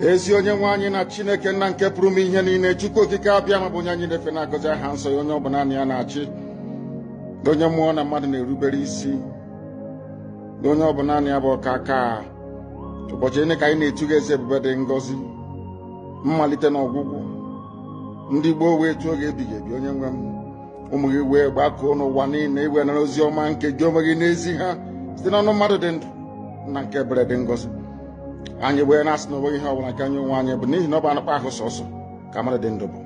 ezi onye nwe anyị na Chineke nna nke pụrụ ime ihe niile, Chukwu okike abịa ma bụ onye anyị na-efe na-agọzi aha nsọ ya, onye ọbụla na ya na-achị, onye mmụọ na mmadụ na-erubere isi, onye ọbụla na ya bụ ọkaka. Ụbọchị ene ka anyị na-etuga eze ebube dị ngọzi, mmalite na ọgwụgwụ. Ndị gboo wee tụọ gị ebighị ebi, onye nwe m, ụmụ gị wee gbakọọ n'ụwa niile iwe nara ozi ọma nke gị onwe gị n'ezi ha site n'ọnụ mmadụ dị ndụ na nke ebere dị ngọzi. Anyị wee na-asị na onweghị ihe ọbụla nke anyị onwe anyị bụ n'ihi na ọ bụ anụkpa ahụ sọsọ ka mmadụ dị ndụ bụ.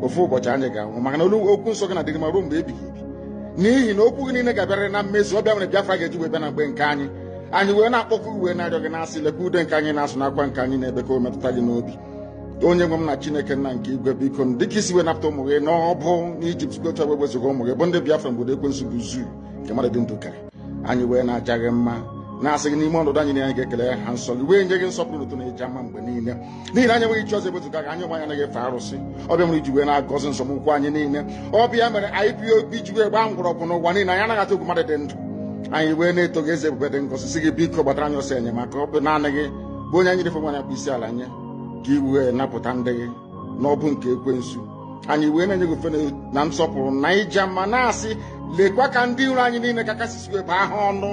Ofu ụbọchị anyị ga-anwụ, maka na okwu nsọ gị na-adịrị ma ruo mgbe ebighị ebi, n'ihi na okwu gị niile ga-abịarịrị na mmezu. Ọbịa mere Biafra ga-eji wee bịa na mgbe nke anyị. Anyị wee na-akpọkwa uwe na-arịọ gị na-asị, lekwa ude nke anyị na-asụ n'akwa nke anyị na-ebe ka o metụta gị n'obi. Onye nwe m na Chineke nna nke igwe, biko dịka isi wee napụta ụmụ gị n'ọbụ n'Ijipt, gotu wee wezuga ụmụ gị bụ ndị Biafra mgbe ekwensu bụ zuu nke mmadụ dị ndụ karị. Anyị wee na-aja gị mma, na-asị gị n'ime ọnọdụ anyị na anyị ga-ekele ha nsọ gị, wee nye gị nsọpụrụ ụtọ na ịja mma mgbe niile, n'ihi na anyị enweghị chi ọzọ ewezuga gị. Anyị nwe anyị anaghị efe arụsị. Ọbịa mere iji wee na-agọzi nsọmụkwụ anyị niile. Ọbịa mere IPOB ji wee gbaa mgbọrọgwụ n'ụwa niile. Anyị anaghị atụ egwu mmadụ dị ndụ. Anyị wee na-eto gị eze ebube dị ngọzi, sị gị biko gbatara anyị ọsọ enyemaka. Ọ bụ naanị gị bụ onye anyị defe nwanyị akpụ isi ala nye ka i wee napụta ndị gị n'ọbụ nke ekwensu. Anyị wee na-enye gị ofe na nsọpụrụ na ịja mma, na-asị lekwa ka ndị iro anyị niile ka kasị wee baa ha ọnụ,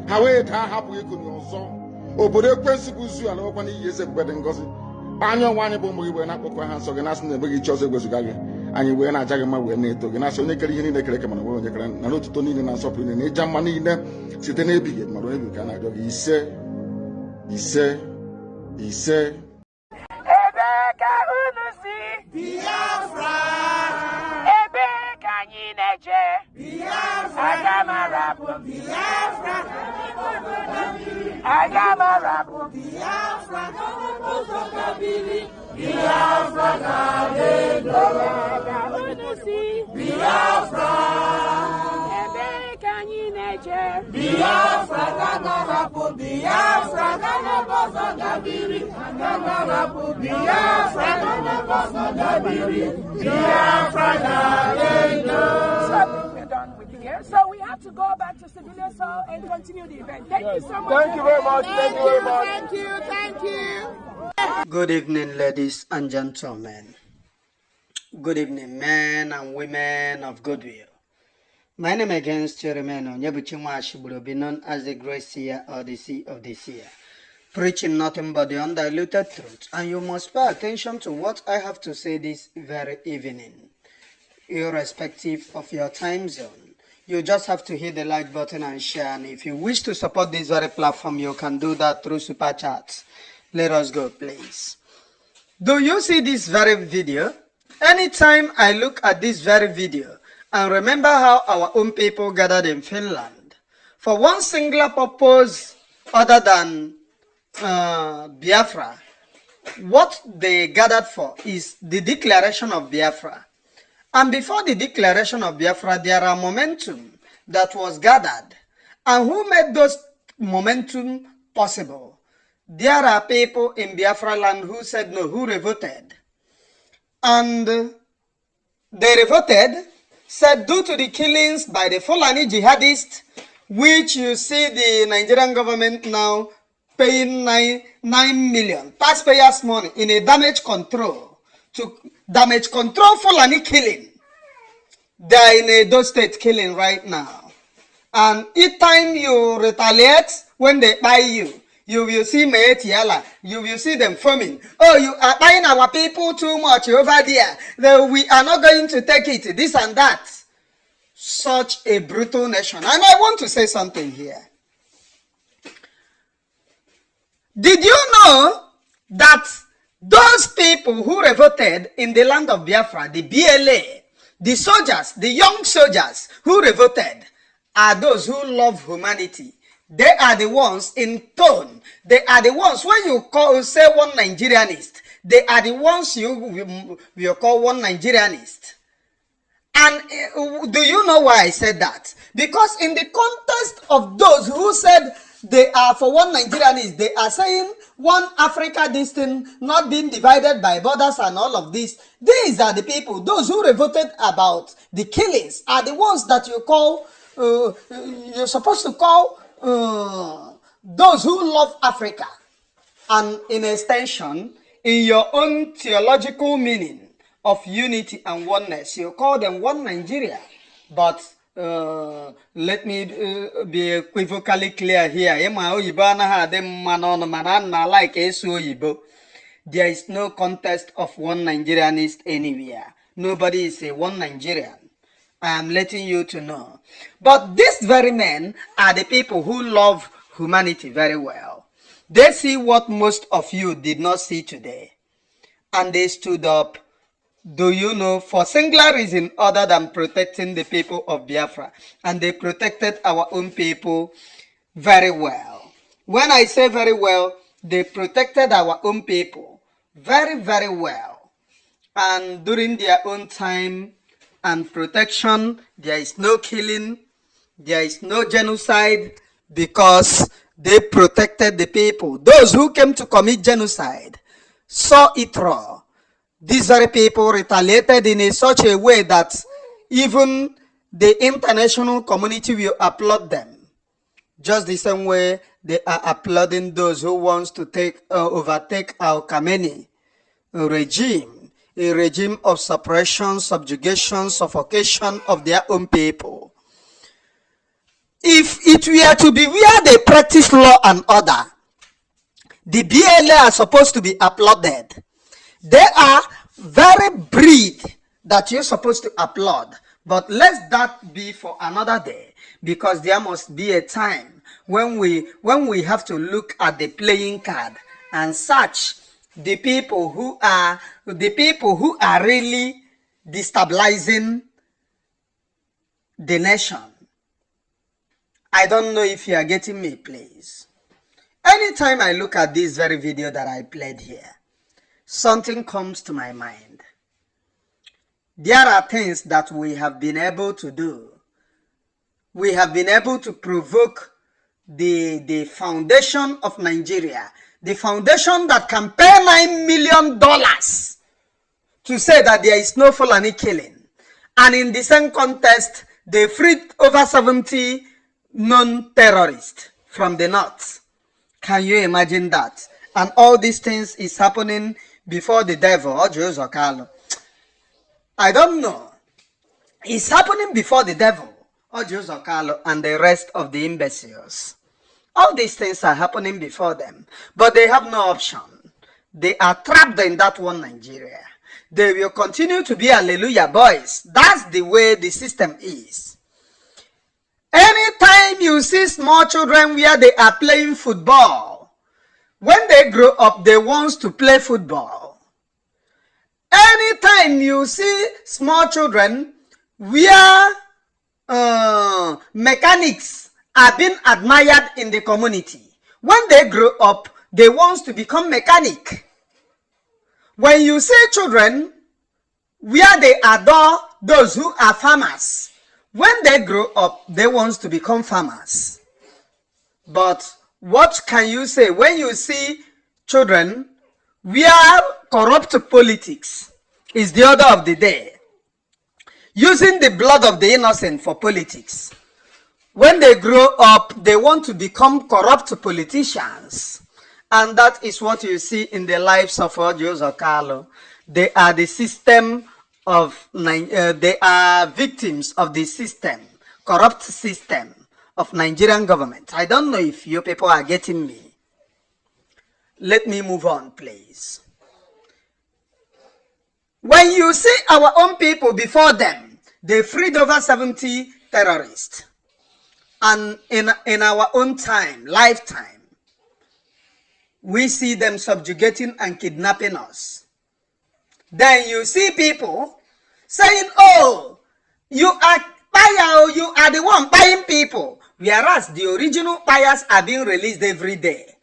ha wee daa hapụ ikonye ọzọ. Obodo ekwensu bụ zu ala nwekwa n'ihi eze ebube dị ngọzi. Anyị ọnwa anyị bụ ụmụ gị wee na-akpọkwa ha nsọ gị, na-asị na emeghị chi ọzọ egwezuga gị. Anyị wee na-aja gị mma, wee na-eto gị, na-asị onye kere ihe niile kere eke mana nwere onye kere na n'otuto niile na nsọpụrụ niile na ịja mma niile site n'ebighị ebi, mara onye bi ka a na-arịọ gị. Ise ise ise. Ebe ka unu si Biafra, ebe ka anyị na-eje Biafra, aga m arapụ Biafra, aga m arapụ Biafra, Biafra ga-adịgo. ebe ka unu si Biafra, ebe ka anyị na-eje Biafra ga-arapụ, Biafra ga-anabọzọ gabiri, ga-arapụ, Biafra ga-anabọzọ gabiri, Biafra ga-adịgo. So we're done with here. So we have to go back to civilian soil and continue the event. Thank you so much. Thank you very much. Thank you very much. Thank you. Thank you. Good evening, ladies and gentlemen. Good evening, men and women of goodwill. My name again is Cheremeno Nyebuchimwa, be known as the Great Seer or the Sea of the Seer, preaching nothing but the undiluted truth. And you must pay attention to what I have to say this very evening, irrespective of your time zone. You just have to hit the like button and share. And if you wish to support this very platform, you can do that through super chats. Let us go, please. Do you see this very video? Anytime I look at this very video and remember how our own people gathered in Finland for one singular purpose other than Biafra, what they gathered for is the declaration of Biafra. And before the declaration of Biafra, there are momentum that was gathered. And who made those momentum possible? There are people in Biafra land who said no, who revolted. And they revolted, said due to the killings by the Fulani jihadists, which you see the Nigerian government now paying 9 million taxpayers' money in a damage control to damage control Fulani killing. They are in a those state killing right now. And each time you retaliate, when they buy you, you will see Meetiala, you will see them foaming. Oh, you are buying our people too much over there. We are not going to take it, this and that. Such a brutal nation. And I want to say something here. Did you know that those people who revolted in the land of Biafra, the BLA, the soldiers, the young soldiers who revolted, are those who love humanity? They are the ones in tone. They are the ones when you say one Nigerianist. They are the ones you call one Nigerianist. And do you know why I said that? Because in the context of those who said they are for one Nigerianist, they are saying one Africa, this thing not being divided by borders and all of this. These are the people, those who revolted about the killings are the ones that you call, you're supposed to call those who love Africa. And in extension, in your own theological meaning of unity and oneness. You call them one Nigeria. But let me be equivocally clear here. There is no contest of one Nigerianist anywhere. Nobody is a one Nigerian. I am letting you to know. But these very men are the people who love humanity very well. They see what most of you did not see today. And they stood up, do you know, for singular reason other than protecting the people of Biafra. And they protected our own people very well. When I say very well, they protected our own people very, very well. And during their own time and protection, there is no killing, there is no genocide, because they protected the people. Those who came to commit genocide saw it raw. These very people retaliated in such a way that even the international community will applaud them. Just the same way they are applauding those who wants to overtake our Khamenei regime, a regime of suppression, subjugation, suffocation of their own people. If it were to be where they practice law and order, the BLA are supposed to be applauded. They are very breed that you're supposed to applaud. But let that be for another day, because there must be a time when we have to look at the playing card and search the people who are really destabilizing the nation. I don't know if you are getting me, please. Anytime I look at this very video that I played here, something comes to my mind. There are things that we have been able to do. We have been able to provoke the foundation of Nigeria, the foundation that can pay $9 million to say that there is no Fulani killing. And in the same contest, they freed over 70 non-terrorists from the north. Can you imagine that? And all these things is happening before the devil, Orji Uzor Kalu. I don't know. It's happening before the devil, Orji Uzor Kalu, and the rest of the imbeciles. All these things are happening before them, but they have no option. They are trapped in that one Nigeria. They will continue to be hallelujah boys. That's the way the system is. Anytime you see small children where they are playing football, when they grow up, they want to play football. Anytime you see small children where mechanics are being admired in the community, when they grow up, they want to become mechanic. When you see children where they adore those who are farmers, when they grow up, they want to become farmers. But what can you say when you see children where corrupt politics is the order of the day, using the blood of the innocent for politics? When they grow up, they want to become corrupt politicians. And that is what you see in the lives of Orji Uzor Kalu. They are the system of, they are victims of the system, corrupt system of Nigerian government. I don't know if you people are getting me. Let me move on, please. When you see our own people before them, they freed over 70 terrorists. And in our own time, lifetime, we see them subjugating and kidnapping us. Then you see people saying, oh, you are buyer, you are the one buying people. Whereas the original buyers are being released every day.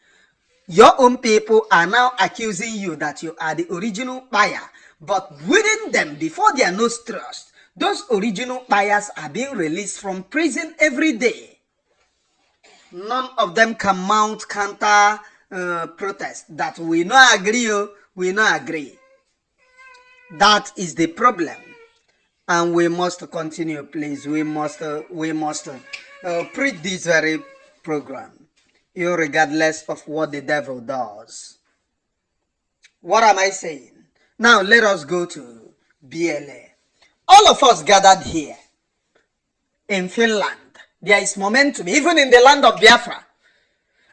Your own people are now accusing you that you are the original buyer. But within them, before their nostrils, those original buyers are being released from prison every day. None of them can mount counter protest that we not agree, we not agree. That is the problem, and we must continue, please. We must preach this very program, regardless of what the devil does. What am I saying? Now let us go to BLA. All of us gathered here in Finland. There is momentum, even in the land of Bafra.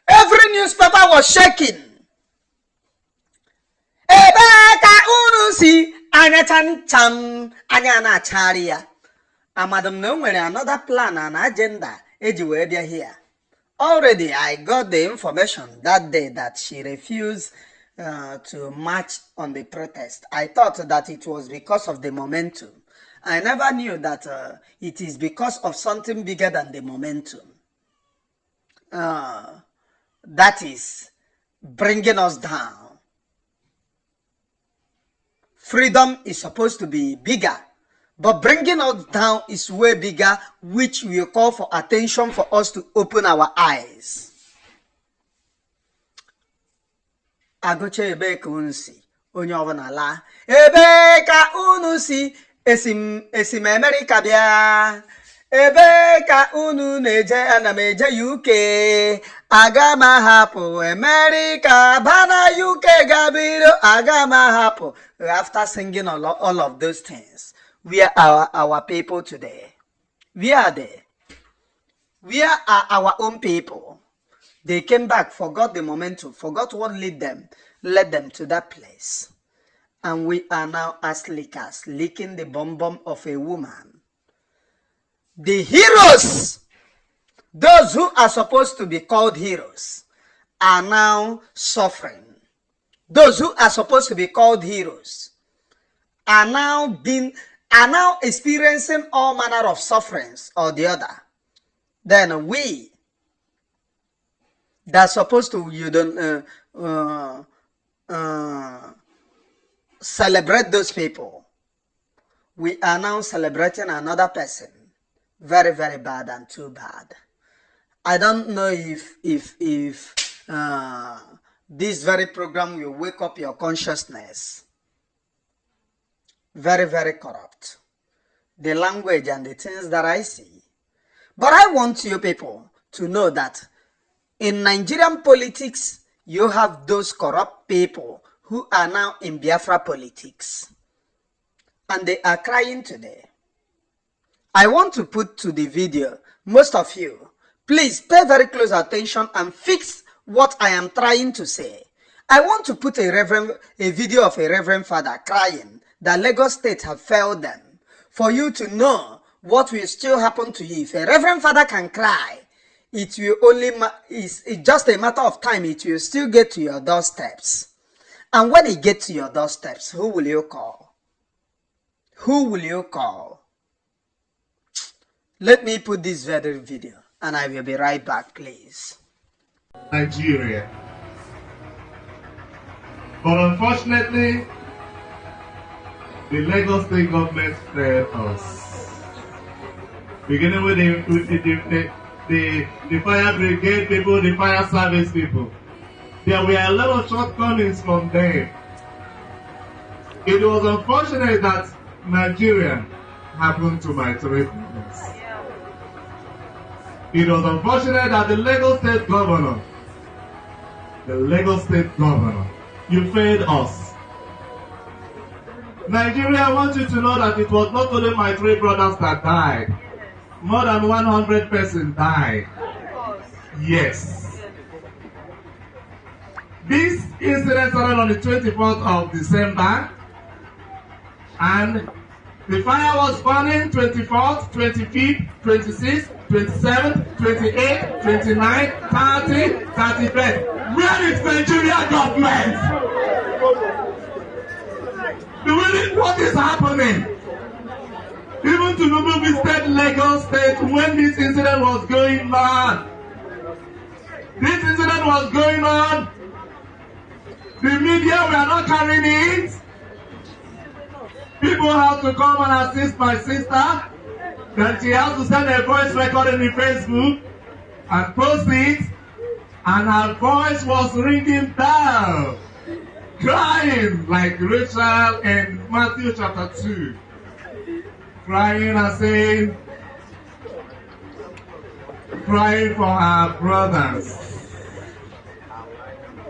Every newspaper was shaking. Ebeka unusi anyachancham anyanacharia. And Madam No nwere another plan and agenda ejiwebia here. Already I got the information that day that she refused to march on the protest. I thought that it was because of the momentum. I never knew that it is because of something bigger than the momentum. That is bringing us down. Freedom is supposed to be bigger, but bringing us down is way bigger, which will call for attention for us to open our eyes. Agoche ebe ka unu si onye ọbụla laa ebe ka unu si esim America bịa ebe ka unu na-eje ana m eje UK aga m ahapụ America bana UK gabiro aga m ahapụ. After singing all of those things, where are our people today? Where are they? Where are our own people? They came back, forgot the momentum, forgot what led them to that place. And we are now as lickers, licking the bum of a woman. The heroes, those who are supposed to be called heroes, are now suffering. Those who are supposed to be called heroes are now experiencing all manner of sufferings or the other. Then we that are supposed to celebrate those people, we are now celebrating another person. Very, very bad and too bad. I don't know if this very program will wake up your consciousness. Very, very corrupt. The language and the things that I see. But I want you people to know that in Nigerian politics, you have those corrupt people who are now in Biafra politics. And they are crying today. I want to put to the video, most of you, please pay very close attention and fix what I am trying to say. I want to put a video of a reverend father crying that Lagos State have failed them, for you to know what will still happen to you. If a reverend father can cry, it will only it's just a matter of time. It will still get to your doorsteps. And when it gets to your doorsteps, who will you call? Who will you call? Let me put this very video and I will be right back, please. Nigeria. But unfortunately, the Lagos State government failed us. Beginning with the fire brigade people, the fire service people. There were a lot of shortcomings from them. It was unfortunate that Nigeria happened to my three brothers. It was unfortunate that the Lagos State governor, you failed us. Nigeria wants you to know that it was not only my three brothers that died. More than 100 persons died. Yes. This incident started on the 24th of December. And the fire was burning 24th, 25th, 26th, 27th, 28th, 29th, 30th, 31st. Where is Nigeria government? What is happening? Even to Nubu visited Lagos State when this incident was going on. The media were not carrying it. People have to come and assist my sister. Then she has to send a voice recording in Facebook and post it. And her voice was ringing down, crying like Rachel in Matthew chapter 2. Crying and saying, crying for her brothers.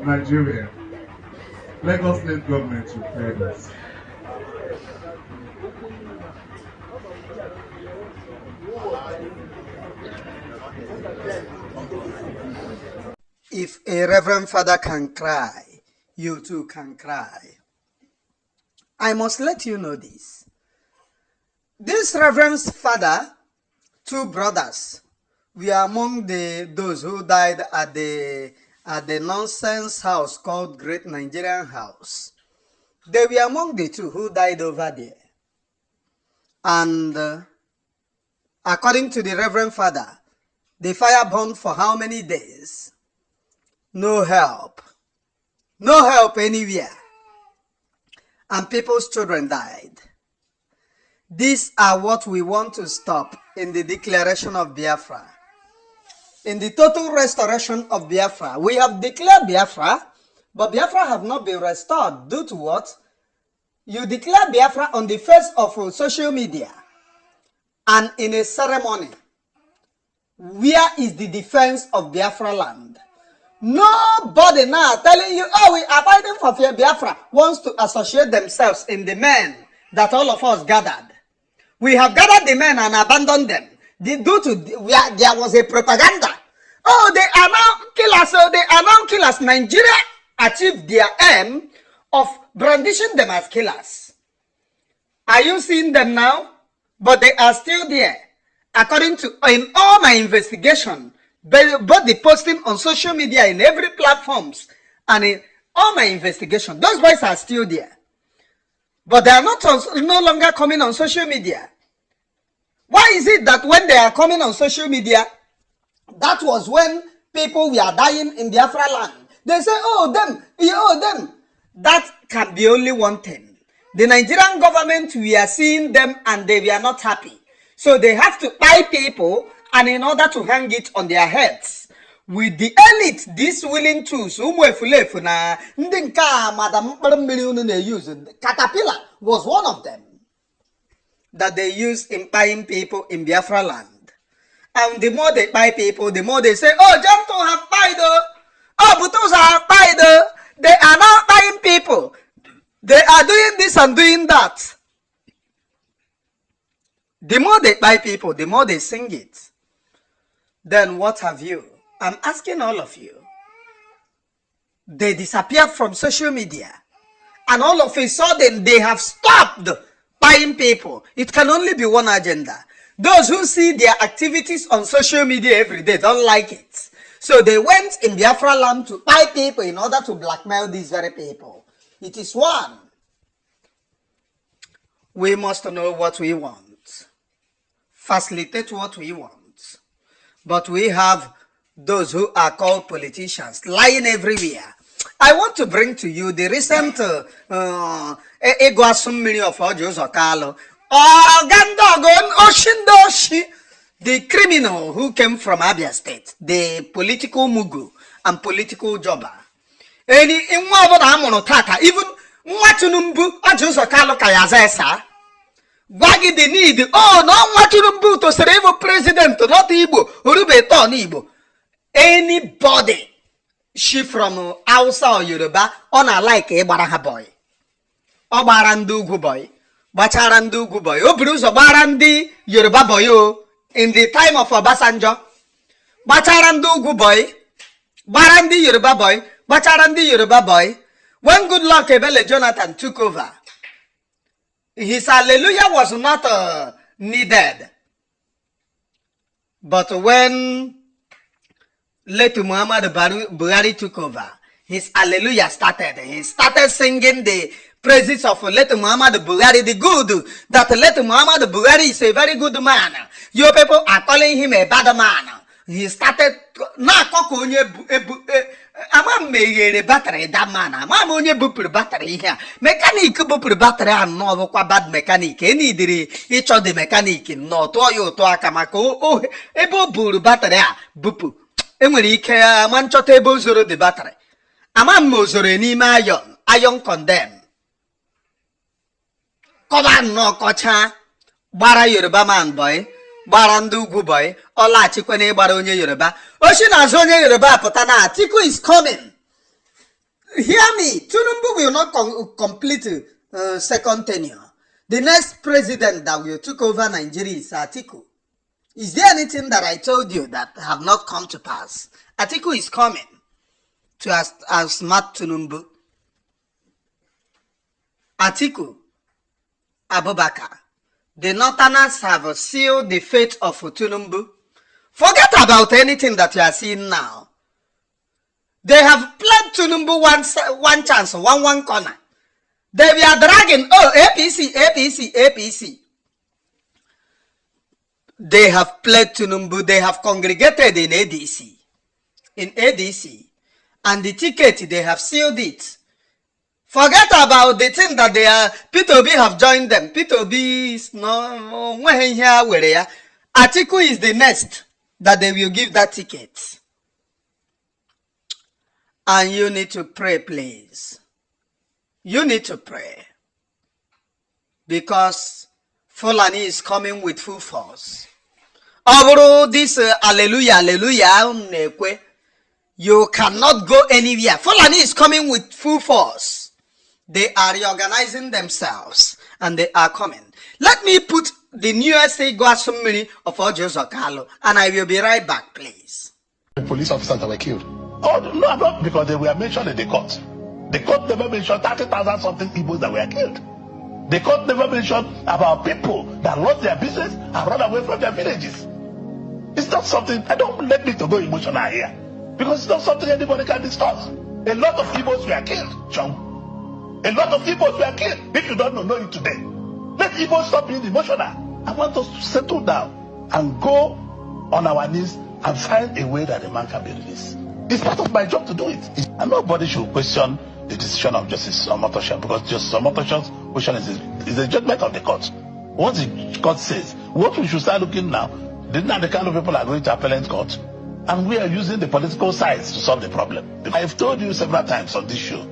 Nigeria. Lagos State government should pay this. If a reverend father can cry, you too can cry. I must let you know this. This reverend's father, two brothers, were among those who died at the nonsense house called Great Nigerian House. They were among the two who died over there. And according to the reverend father, the fire burned for how many days? No help. No help anywhere. And people's children died. These are what we want to stop in the declaration of Biafra. In the total restoration of Biafra, we have declared Biafra, but Biafra have not been restored due to what? You declare Biafra on the face of social media and in a ceremony. Where is the defense of Biafra land? Nobody now telling you, oh, we are fighting for Biafra, wants to associate themselves in the men that all of us gathered. We have gathered the men and abandoned them. There was a propaganda. Oh, they are now killers. So they are now killers. Nigeria achieved their aim of brandishing them as killers. Are you seeing them now? But they are still there. According to, in all my investigation, both the posting on social media in every platforms and in all my investigation, those boys are still there. But they are no longer coming on social media. Why is it that when they are coming on social media, that was when people were dying in Biafra land? They say, oh, them, oh, them. That can be only one thing. The Nigerian government, we are seeing them and they were not happy. So they have to buy people, and in order to hang it on their heads. With the elite, these willing tools, Caterpillar was one of them that they use in buying people in Biafra land. And the more they buy people, the more they say, oh, Janto have Kpaid, oh, Butusa have Kpaid. They are not buying people. They are doing this and doing that. The more they buy people, the more they sing it. Then what have you? I'm asking all of you. They disappeared from social media. And all of a sudden, they have stopped buying people. It can only be one agenda. Those who see their activities on social media every day don't like it. So they went in Biafra land to buy people in order to blackmail these very people. It is one. We must know what we want. Facilitate what we want. But we have those who are called politicians lying everywhere. I want to bring to you the recent Egwasummiri of Orji Uzor Kalu. The criminal who came from Abia State, the political mugu and political jobber. Even Nwatunumbu Orji Uzor Kalu kayazesa. Wagi the need. Oh, no Nwatunumbu to serve president, not Igbo, Urubeto Igbo. Anybody, she from Hausa or Yoruba, on a like a Baraha boy. Obarandu boy. Bacharandu boy. Obrus Obarandi Yoruba boy. In the time of Obasanjo. Bacharandu boy. Barandi Yoruba boy. Bacharandi Yoruba boy. When good luck Ebele Jonathan took over, his hallelujah was not needed. But when late Muhammad Buhari took over, his hallelujah started. He started singing the praises of late Muhammad Buhari, the good, that late Muhammad Buhari is a very good man. Your people are calling him a bad man. He started na ama meghere battery that man. Ama onye bupuru battery here. Mechanic bupuru battery and no kwa bad mechanic. Any diri each of the mechanic no to yo to akamako oh ebo buru battery bupu. Enwere ike manchota ebo zoro the battery. Ama mozoro n'ime iron condemn. Koba no kocha gbara Yoruba man boy. Barandu boy, Ola Chikwane Baronye Yoruba. Ocean as onye Yoruba Potana, Tiku is coming. Hear me. Tinubu will not complete second tenure. The next president that will take over Nigeria is Atiku. Is there anything that I told you that have not come to pass? Atiku is coming to outsmart Tinubu. Atiku Abubakar. The Northerners have sealed the fate of Tinubu. Forget about anything that you are seeing now. They have played Tinubu one chance, one corner. They were dragging, APC. They have played Tinubu. They have congregated in ADC. And the ticket, they have sealed it. Forget about the thing that they are, P2B have joined them. P2B is no, Atiku is the next that they will give that ticket. And you need to pray, please. You need to pray. Because Fulani is coming with full force. Although this hallelujah, you cannot go anywhere. Fulani is coming with full force. They are reorganizing themselves and they are coming. Let me put the newest summary of Orji Uzor Kalu and I will be right back, please. The police officers that were killed. Oh, no, not because they were mentioned in the court. The court never mentioned 30,000 something people that were killed. The court never mentioned about people that lost their business and run away from their villages. It's not something, I don't let me to go emotional here. Because it's not something anybody can discuss. A lot of people were killed, John. A lot of people were killed. If you don't know it today, let people stop being emotional. I want us to settle down and go on our knees and find a way that the man can be released. It's part of my job to do it. And nobody should question the decision of Justice Omotosha, because Justice Omotosha's question is a judgment of the court. What the court says, what we should start looking now, the kind of people are going to appellate court, and we are using the political sides to solve the problem. I've told you several times on this show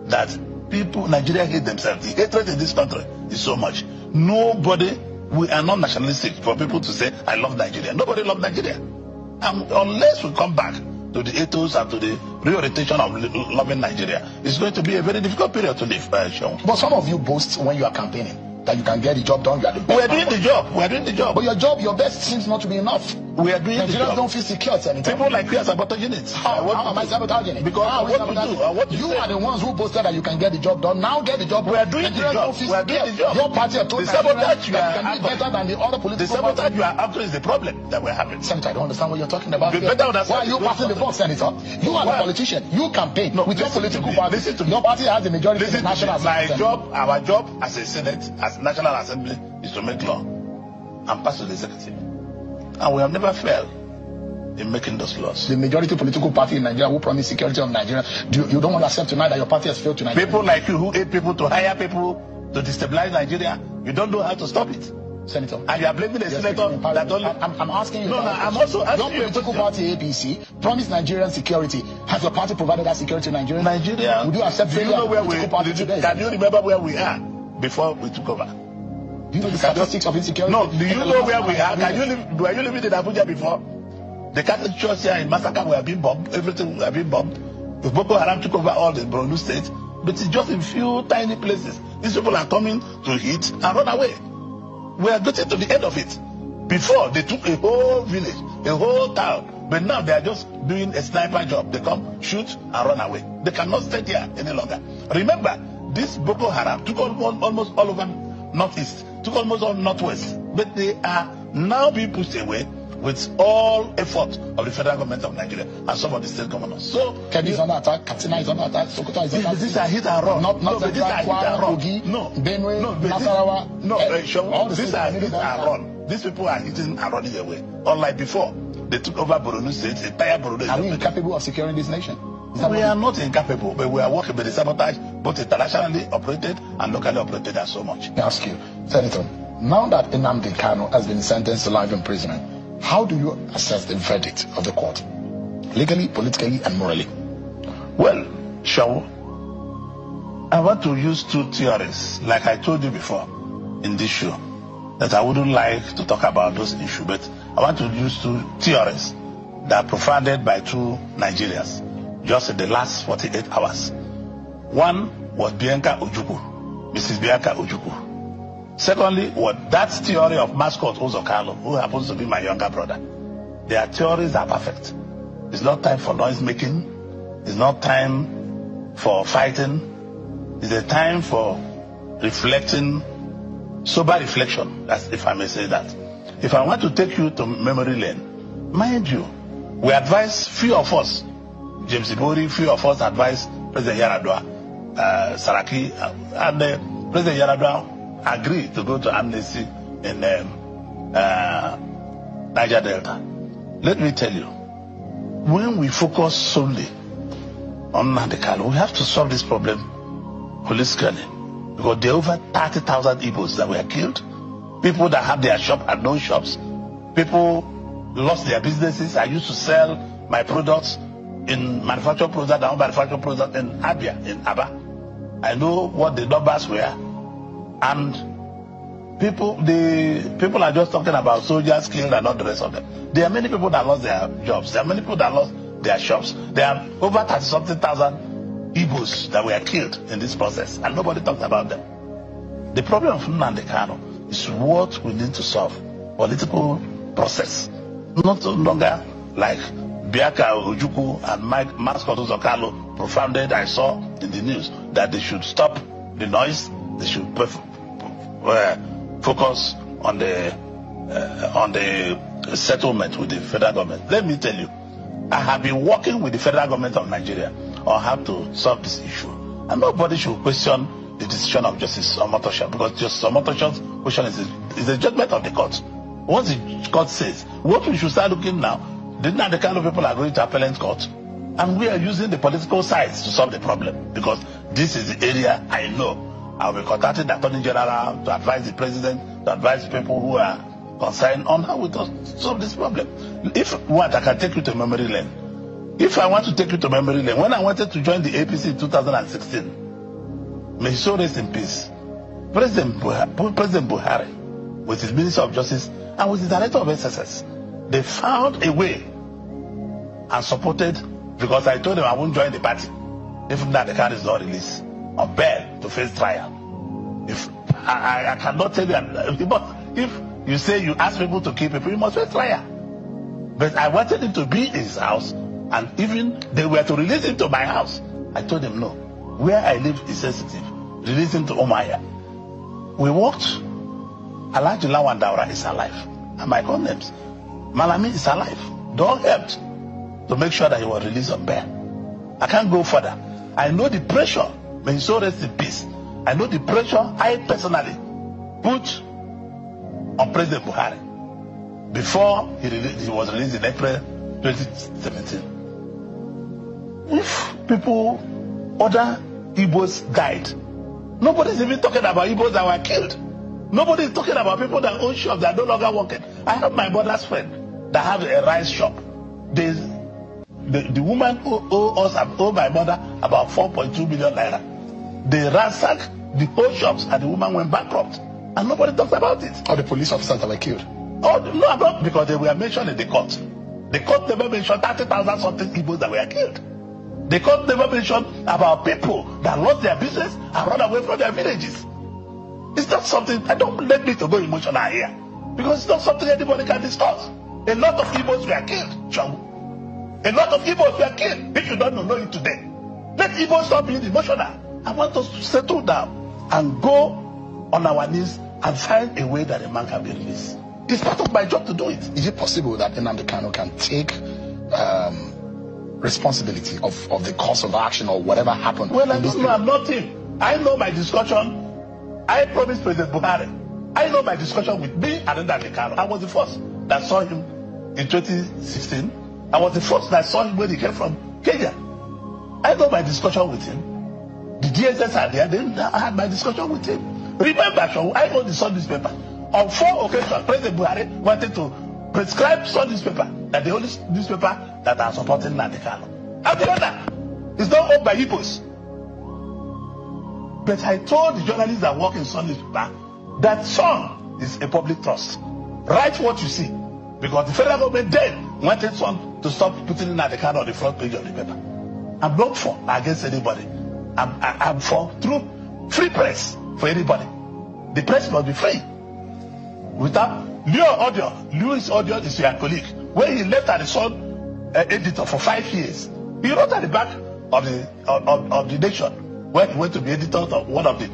that people, Nigeria hate themselves. The hatred in this country is so much. Nobody, we are not nationalistic for people to say, I love Nigeria. Nobody loves Nigeria. And unless we come back to the ethos and to the reorientation of loving Nigeria, it's going to be a very difficult period to live, Sean. But some of you boast when you are campaigning that you can get the job done. You are the best. We are doing the job. We are doing the job. But your best seems not to be enough. We are doing the job. Nigerians don't feel secure at any time. People like you are sabotaging it. How am I sabotaging it? Because I want to do. You are the ones who boasted that you can get the job done. Now get the job done. We are doing the job. We are doing the job. Your party have told the sabotage you can be better than the other political parties. The sabotage you are after is the problem that we're having. Senator, I don't understand what you're talking about. Why are you passing the box, Senator? You are the politician. You campaign with your political party. Your party has the majority in the National Assembly. Our job as a Senate, as National Assembly, is to make law and pass to the executive. And we have never failed in making those laws. The majority political party in Nigeria who promise security of Nigeria, you don't want to accept tonight that your party has failed to Nigeria? People like you who aid people to hire people to destabilize Nigeria, you don't know how to stop it. Senator. And you are blaming the senator that don't... I'm asking you. No, I'm also asking you. Your political party, APC, promised Nigerian security. Has your party provided that security to Nigeria? Nigeria... Would you accept failure of political party today? Can you remember where we are before we took over? Do you know the statistics of insecurity? No, do you know where we are? Were you living in Abuja before? The Catholic Church here in Massacre were being bombed. Everything were being bombed. The Boko Haram took over all the Borno states. But it's just in few tiny places. These people are coming to hit and run away. We are getting to the end of it. Before, they took a whole village, a whole town. But now they are just doing a sniper job. They come, shoot, and run away. They cannot stay there any longer. Remember, this Boko Haram took almost all over northeast, took almost all northwest. But they are now being pushed away with all effort of the federal government of Nigeria and some of the state governors. So Kebbi is under attack, Katsina is under attack, Sokoto is under attack. These are hit and run. Not Kwara, Kogi, Benue, Nasarawa. These are hit and run. These people are hitting and running away. Unlike before, they took over Borno State, entire Borno. Are we incapable of securing this nation? We are not incapable, but we are working with the sabotage, both internationally operated and locally operated, and so much. Let me ask you, Senator, now that Nnamdi Kanu has been sentenced to life imprisonment, how do you assess the verdict of the court? Legally, politically, and morally? Well, Shaw, I want to use two theories, like I told you before in this show, that I wouldn't like to talk about those issues, but I want to use two theories that are provided by two Nigerians just in the last 48 hours. One was Bianca Ojukwu, Mrs. Bianca Ojukwu. Secondly, was that theory of mascot Uzor Kalu, who happens to be my younger brother. Their theories are perfect. It's not time for noise making. It's not time for fighting. It's a time for reflecting, sober reflection, as if I may say that. If I want to take you to memory lane, mind you, we advise few of us, James Ibori, few of us advise President Yaradua, Saraki, and President Yaradua agreed to go to amnesty in Niger Delta. Let me tell you, when we focus solely on Nnamdi Kanu, we have to solve this problem holistically, because there are over 30,000 Igbos that were killed. People that have their shop and no shops. People lost their businesses. I used to sell my products in manufactured products and unmanufactured products in Abia, in Aba. I know what the numbers were. And people are just talking about soldiers killed and not the rest of them. There are many people that lost their jobs. There are many people that lost their shops. There are over 30-something thousand Igbos that were killed in this process, and nobody talked about them. The problem of Nnamdi Kanu is what we need to solve. Political process. Not no longer like Bianca Ojukwu and mascot Uzor Kalu propounded. I saw in the news that they should stop the noise. They should focus on the settlement with the federal government. Let me tell you, I have been working with the federal government of Nigeria on how to solve this issue. And nobody should question the decision of Justice Omotosho, because Justice Omotosho's question is a judgment of the court. Once the court says, what we should start looking now, the kind of people are going to appellate court, and we are using the political sides to solve the problem, because this is the area I know. I'll be contacting the Attorney General to advise the President, to advise people who are concerned on how we solve this problem. If what, I can take you to memory lane. If I want to take you to memory lane, when I wanted to join the APC in 2016, may he so rest in peace, President Buhari, with his Minister of Justice and with the Director of SSS, they found a way and supported, because I told them I won't join the party if Nnamdi Kanu is not released on bail to face trial. If I cannot tell you, but if you say you ask people to keep people, you must face trial. But I wanted him to be in his house, and even they were to release him to my house. I told them no. Where I live is sensitive. Release him to Omaya. We walked. Alhaji Lawan Daura is alive. And my names. Malami is alive. They all helped to make sure that he was released on bail. I can't go further. I know the pressure. May he so rest in peace. I know the pressure I personally put on President Buhari before he was released in April 2017. If people, other Igbos died, nobody's even talking about Igbos that were killed. Nobody's talking about people that own shops that are no longer working. I have my mother's friend that has a rice shop. The woman who owed my mother about 4.2 million naira. They ransacked the whole shops and the woman went bankrupt. And nobody talks about it. Or the police officers that were killed. Oh, no, not because they were mentioned in the court. The court never mentioned 30,000 something Igbos that were killed. The court never mentioned about people that lost their business and run away from their villages. It's not something, I don't let me to go emotional here, because it's not something anybody can discuss. A lot of Igbos were killed, Chamu. A lot of Igbos were killed. If you don't know it today, let Igbos stop being emotional. I want us to settle down and go on our knees and find a way that a man can be released. It's part of my job to do it. Is it possible that Nnamdi Kanu can take responsibility of the course of action or whatever happened? Well, I don't know. I'm not him. I know my discussion. I promised President Buhari. I know my discussion with me and Nnamdi Kanu. I was the first that saw him in 2016. I was the first that saw him when he came from Kenya. I know my discussion with him. The DSS are there. Then I had my discussion with him. Remember, I own the Sun newspaper. On 4 occasions, President Buhari wanted to prescribe Sun newspaper, that the only newspaper that are supporting Nnamdi Kanu. And the other is not owned by Igbos. But I told the journalists that work in Sun newspaper that Sun is a public trust. Write what you see. Because the federal government then wanted Sun to stop putting Nnamdi Kanu on the front page of the paper. I'm not for against anybody. I'm for through free press for anybody. The press must be free. Without Louis Audio is your colleague. When he left as son editor for 5 years, he wrote at the back of the Nation, when he went to be editor of one of the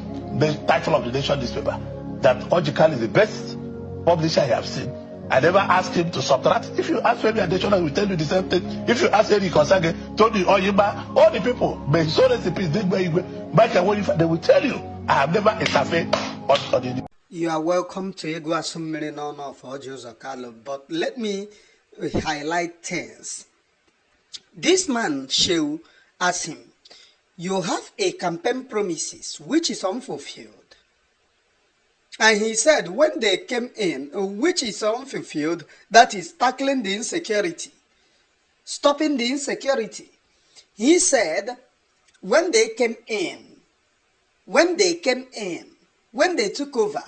title of the Nation newspaper, that Orji Kalu is the best publisher I have seen. I never asked him to subtract. If you ask Femi Adesina, he will tell you the same thing. If you ask Eri Konsage, Tony Oyima, all the people, they will tell you, I have never interfered on the. You are welcome to Egwa Summary of Orji Uzor Kalu, but let me highlight things. This man, Shehu, asked him, you have a campaign promises which is unfulfilled. And he said, when they came in, which is unfulfilled, that is tackling the insecurity, stopping the insecurity. He said, when they came in, when they took over,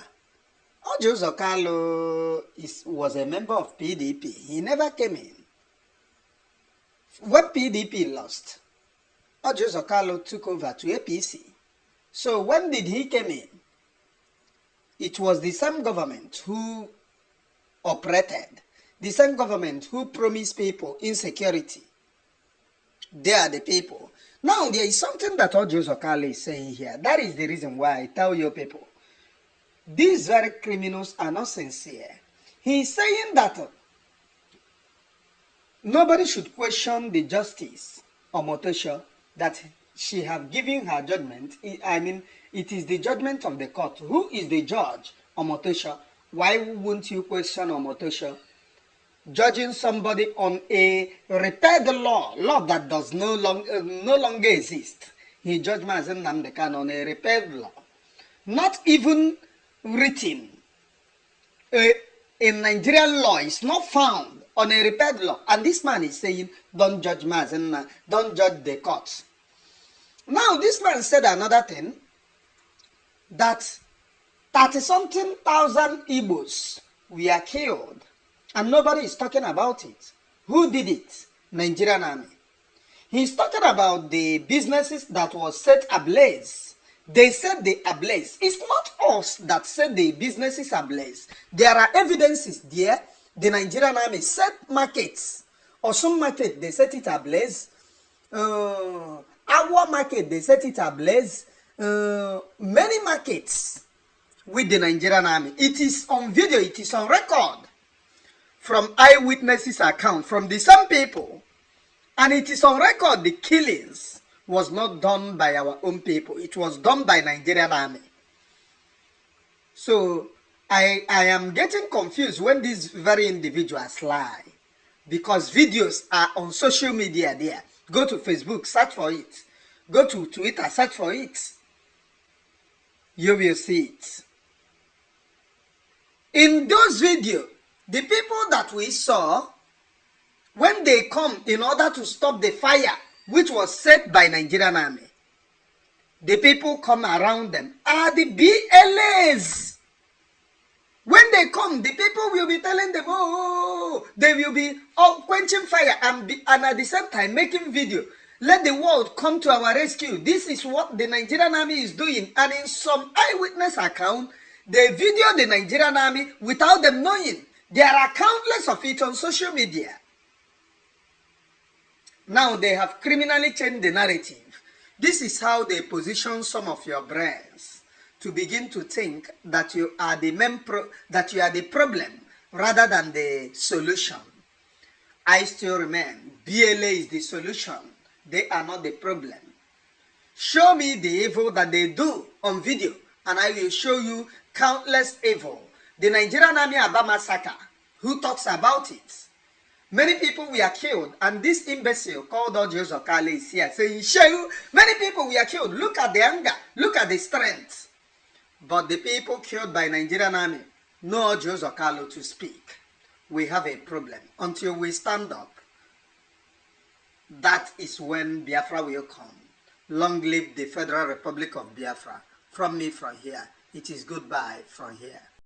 Orji Uzor Kalu was a member of PDP. He never came in. When PDP lost, Orji Uzor Kalu took over to APC. So when did he come in? It was the same government who operated, the same government who promised people insecurity. They are the people. Now, there is something that Orji Uzor Kalu is saying here. That is the reason why I tell you people, these very criminals are not sincere. He is saying that nobody should question the justice of Motosho, that she have given her judgment. I mean, it is the judgment of the court. Who is the judge, Omotosho? Why won't you question Omotosho? Judging somebody on a repaired law that does no longer exist. He judged Mazi Nnamdi Kanu on a repaired law. Not even written. In Nigerian law, it's not found on a repaired law. And this man is saying, don't judge Mazi Nnamdi, don't judge the courts. Now, this man said another thing, that 30-something thousand Igbos were killed, and nobody is talking about it. Who did it? Nigerian army. He's talking about the businesses that was set ablaze. They said they ablaze. It's not us that said the businesses ablaze. There are evidences there. The Nigerian army set markets, or some market they set it ablaze. Our market they set it ablaze. Many markets with the Nigerian army. It is on video, it is on record from eyewitnesses' account, from the same people. And it is on record the killings was not done by our own people. It was done by Nigerian army. So I am getting confused when these very individuals lie. Because videos are on social media there. Go to Facebook, search for it. Go to Twitter, search for it. You will see it. In those videos, the people that we saw, when they come in order to stop the fire, which was set by Nigerian army, the people come around them are the BLAs. When they come, the people will be telling them, oh, they will be quenching fire and at the same time making video. Let the world come to our rescue. This is what the Nigerian army is doing. And in some eyewitness account, they video the Nigerian army without them knowing. There are countless of it on social media. Now they have criminally changed the narrative. This is how they position some of your brains to begin to think that you are the problem rather than the solution. I still remain. BLA is the solution. They are not the problem. Show me the evil that they do on video, and I will show you countless evil. The Nigerian Army Aba massacre, who talks about it? Many people were killed, and this imbecile called Orji Uzor Kalu is here saying, show you, many people were killed. Look at the anger, look at the strength. But the people killed by Nigerian Army, no Orji Uzor Kalu to speak. We have a problem. Until we stand up, that is when Biafra will come. Long live the Federal Republic of Biafra. From me from here, it is goodbye from here.